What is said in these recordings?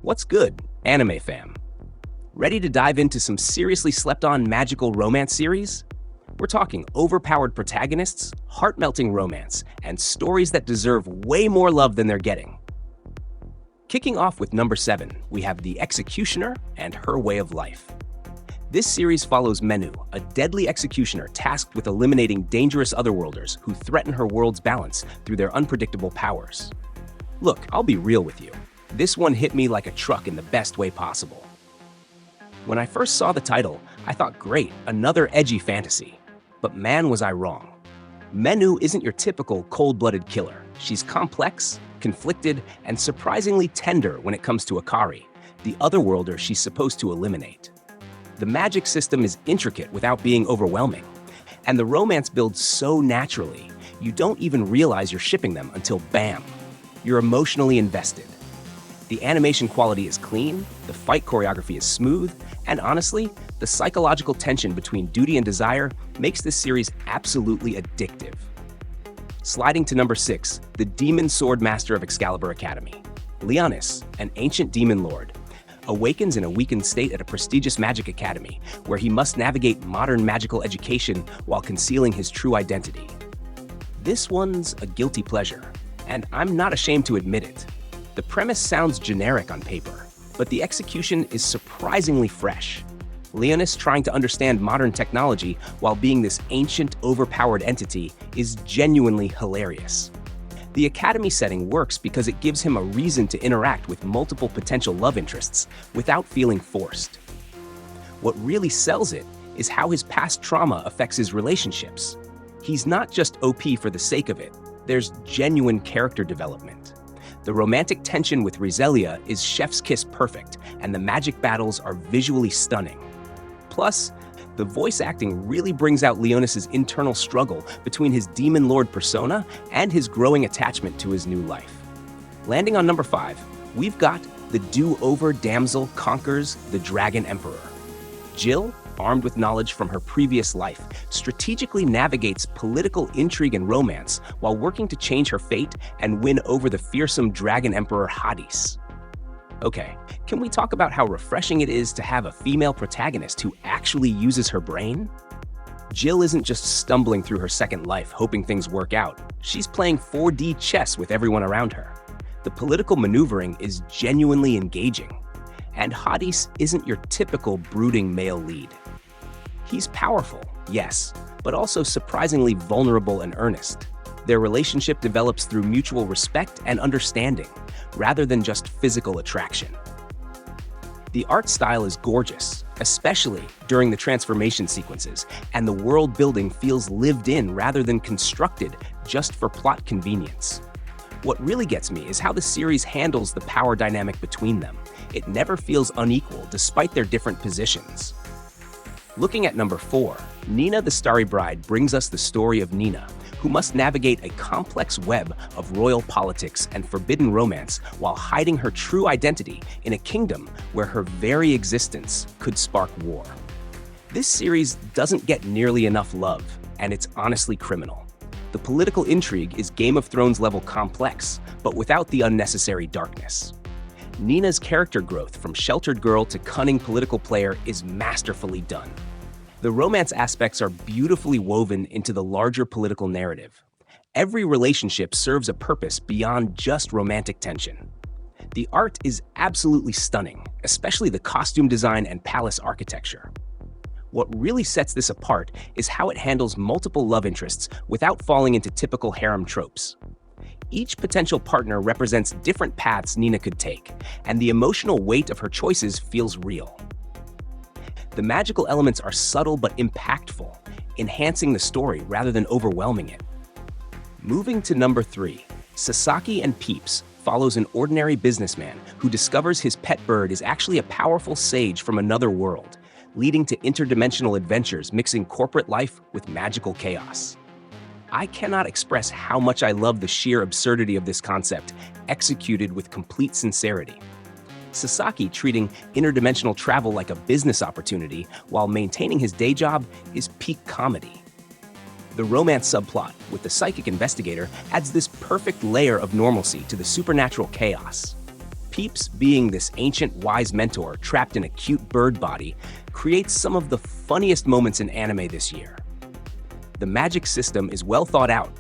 What's good, anime fam? Ready to dive into some seriously slept-on magical romance series? We're talking overpowered protagonists, heart-melting romance, and stories that deserve way more love than they're getting. Kicking off with number 7, we have The Executioner and Her Way of Life. This series follows Menu, a deadly executioner tasked with eliminating dangerous otherworlders who threaten her world's balance through their unpredictable powers. Look, I'll be real with you. This one hit me like a truck in the best way possible. When I first saw the title, I thought, great, another edgy fantasy. But man, was I wrong. Menu isn't your typical cold-blooded killer. She's complex, conflicted, and surprisingly tender when it comes to Akari, the otherworlder she's supposed to eliminate. The magic system is intricate without being overwhelming, and the romance builds so naturally, you don't even realize you're shipping them until bam, you're emotionally invested. The animation quality is clean, the fight choreography is smooth, and honestly, the psychological tension between duty and desire makes this series absolutely addictive. Sliding to number 6, the Demon Sword Master of Excalibur Academy. Leonis, an ancient demon lord, awakens in a weakened state at a prestigious magic academy, where he must navigate modern magical education while concealing his true identity. This one's a guilty pleasure, and I'm not ashamed to admit it. The premise sounds generic on paper, but the execution is surprisingly fresh. Leonis trying to understand modern technology while being this ancient, overpowered entity is genuinely hilarious. The academy setting works because it gives him a reason to interact with multiple potential love interests without feeling forced. What really sells it is how his past trauma affects his relationships. He's not just OP for the sake of it, there's genuine character development. The romantic tension with Rizelia is chef's kiss perfect, and the magic battles are visually stunning. Plus, the voice acting really brings out Leonis' internal struggle between his demon lord persona and his growing attachment to his new life. Landing on number 5, we've got the Do-Over Damsel conquers the Dragon Emperor. Jill, armed with knowledge from her previous life, strategically navigates political intrigue and romance while working to change her fate and win over the fearsome Dragon Emperor Hades. Okay, can we talk about how refreshing it is to have a female protagonist who actually uses her brain? Jill isn't just stumbling through her second life hoping things work out. She's playing 4D chess with everyone around her. The political maneuvering is genuinely engaging. And Hades isn't your typical brooding male lead. He's powerful, yes, but also surprisingly vulnerable and earnest. Their relationship develops through mutual respect and understanding, rather than just physical attraction. The art style is gorgeous, especially during the transformation sequences, and the world building feels lived in rather than constructed just for plot convenience. What really gets me is how the series handles the power dynamic between them. It never feels unequal despite their different positions. Looking at number 4, Nenah the Starry Bride brings us the story of Nenah, who must navigate a complex web of royal politics and forbidden romance while hiding her true identity in a kingdom where her very existence could spark war. This series doesn't get nearly enough love, and it's honestly criminal. The political intrigue is Game of Thrones level complex, but without the unnecessary darkness. Nenah's character growth from sheltered girl to cunning political player is masterfully done. The romance aspects are beautifully woven into the larger political narrative. Every relationship serves a purpose beyond just romantic tension. The art is absolutely stunning, especially the costume design and palace architecture. What really sets this apart is how it handles multiple love interests without falling into typical harem tropes. Each potential partner represents different paths Nenah could take, and the emotional weight of her choices feels real. The magical elements are subtle but impactful, enhancing the story rather than overwhelming it. Moving to number 3, Sasaki and Peeps follows an ordinary businessman who discovers his pet bird is actually a powerful sage from another world, leading to interdimensional adventures mixing corporate life with magical chaos. I cannot express how much I love the sheer absurdity of this concept, executed with complete sincerity. Sasaki treating interdimensional travel like a business opportunity while maintaining his day job is peak comedy. The romance subplot with the psychic investigator adds this perfect layer of normalcy to the supernatural chaos. Peeps, being this ancient wise mentor trapped in a cute bird body, creates some of the funniest moments in anime this year. The magic system is well thought out,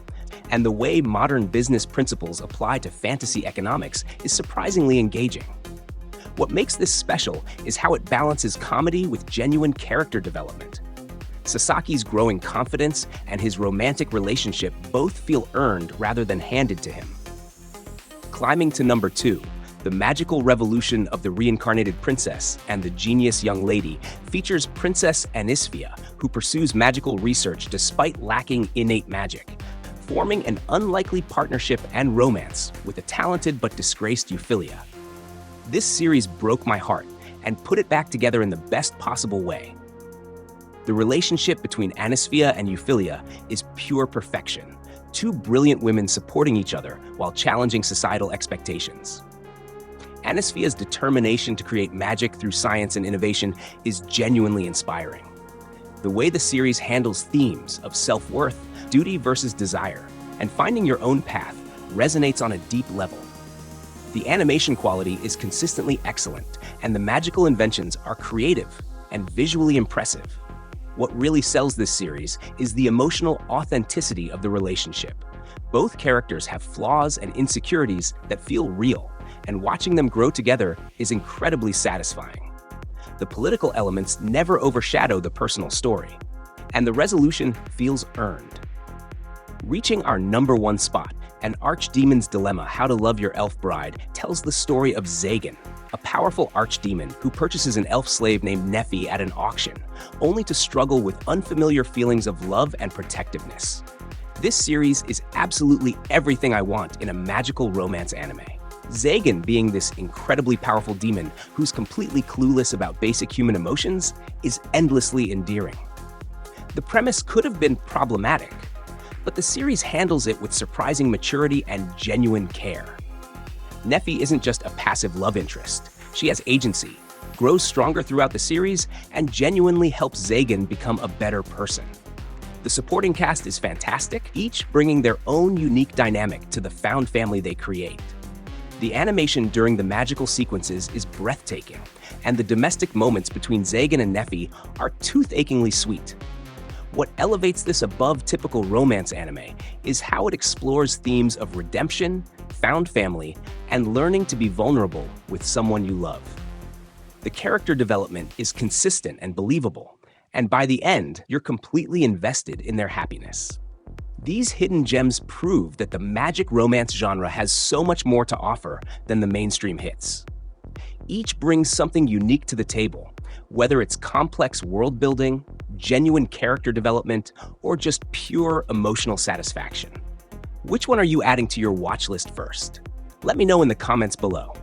and the way modern business principles apply to fantasy economics is surprisingly engaging. What makes this special is how it balances comedy with genuine character development. Sasaki's growing confidence and his romantic relationship both feel earned rather than handed to him. Climbing to number 2, The Magical Revolution of the Reincarnated Princess and the Genius Young Lady features Princess Anisfia, who pursues magical research despite lacking innate magic, forming an unlikely partnership and romance with a talented but disgraced Euphilia. This series broke my heart and put it back together in the best possible way. The relationship between Anisfia and Euphilia is pure perfection, two brilliant women supporting each other while challenging societal expectations. Anisfia's determination to create magic through science and innovation is genuinely inspiring. The way the series handles themes of self-worth, duty versus desire, and finding your own path resonates on a deep level. The animation quality is consistently excellent, and the magical inventions are creative and visually impressive. What really sells this series is the emotional authenticity of the relationship. Both characters have flaws and insecurities that feel real, and watching them grow together is incredibly satisfying. The political elements never overshadow the personal story, and the resolution feels earned. Reaching our number 1 spot, An Archdemon's Dilemma: How to Love Your Elf Bride tells the story of Zagan, a powerful archdemon who purchases an elf slave named Nephi at an auction, only to struggle with unfamiliar feelings of love and protectiveness. This series is absolutely everything I want in a magical romance anime. Zagan, being this incredibly powerful demon who's completely clueless about basic human emotions, is endlessly endearing. The premise could have been problematic, but the series handles it with surprising maturity and genuine care. Nephi isn't just a passive love interest. She has agency, grows stronger throughout the series, and genuinely helps Zagan become a better person. The supporting cast is fantastic, each bringing their own unique dynamic to the found family they create. The animation during the magical sequences is breathtaking, and the domestic moments between Zagan and Nephi are tooth-achingly sweet. What elevates this above typical romance anime is how it explores themes of redemption, found family, and learning to be vulnerable with someone you love. The character development is consistent and believable, and by the end, you're completely invested in their happiness. These hidden gems prove that the magic romance genre has so much more to offer than the mainstream hits. Each brings something unique to the table, whether it's complex world building, genuine character development, or just pure emotional satisfaction. Which one are you adding to your watch list first? Let me know in the comments below.